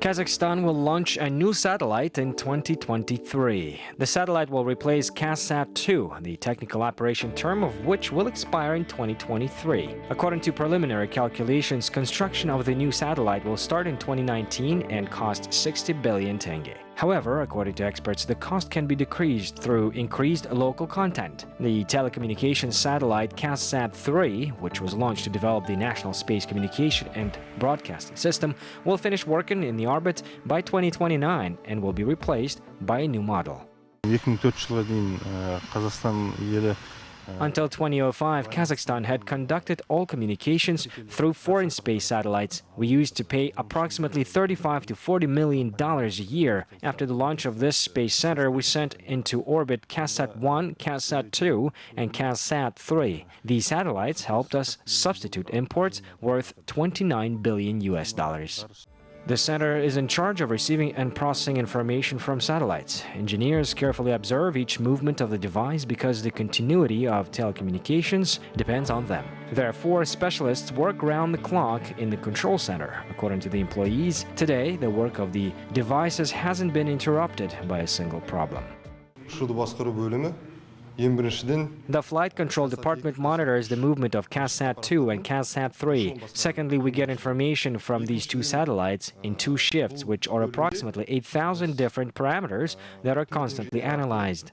Kazakhstan will launch a new satellite in 2023. The satellite will replace KazSat-2, the technical operation term of which will expire in 2023. According to preliminary calculations, construction of the new satellite will start in 2019 and cost 60 billion tenge. However, according to experts, the cost can be decreased through increased local content. The telecommunications satellite KazSat-3, which was launched to develop the national space communication and broadcasting system, will finish working in the orbit by 2029 and will be replaced by a new model. Until 2005, Kazakhstan had conducted all communications through foreign space satellites. We used to pay approximately $35 to $40 million a year. After the launch of this space center, we sent into orbit KazSat-1, KazSat-2, and KazSat-3. These satellites helped us substitute imports worth $29 billion US. The center is in charge of receiving and processing information from satellites. Engineers carefully observe each movement of the device because the continuity of telecommunications depends on them. Therefore, specialists work round the clock in the control center. According to the employees, today the work of the devices hasn't been interrupted by a single problem. The flight control department monitors the movement of KazSat-2 and KazSat-3. Secondly, we get information from these two satellites in two shifts, which are approximately 8,000 different parameters that are constantly analyzed.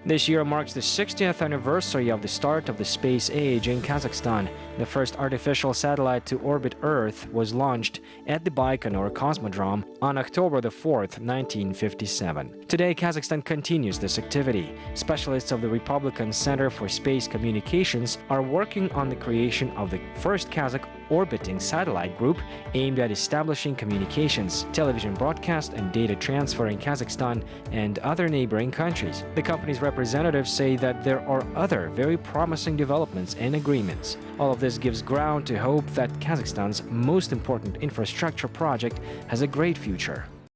This year marks the 60th anniversary of the start of the space age in Kazakhstan. The first artificial satellite to orbit Earth was launched at the Baikonur Cosmodrome on October 4, 1957. Today, Kazakhstan continues this activity. Specialists of the Republican Center for Space Communications are working on the creation of the first Kazakh orbiting satellite group aimed at establishing communications, television broadcast, and data transfer in Kazakhstan and other neighboring countries. The company's representatives say that there are other very promising developments and agreements. All of this gives ground to hope that Kazakhstan's most important infrastructure project has a great future.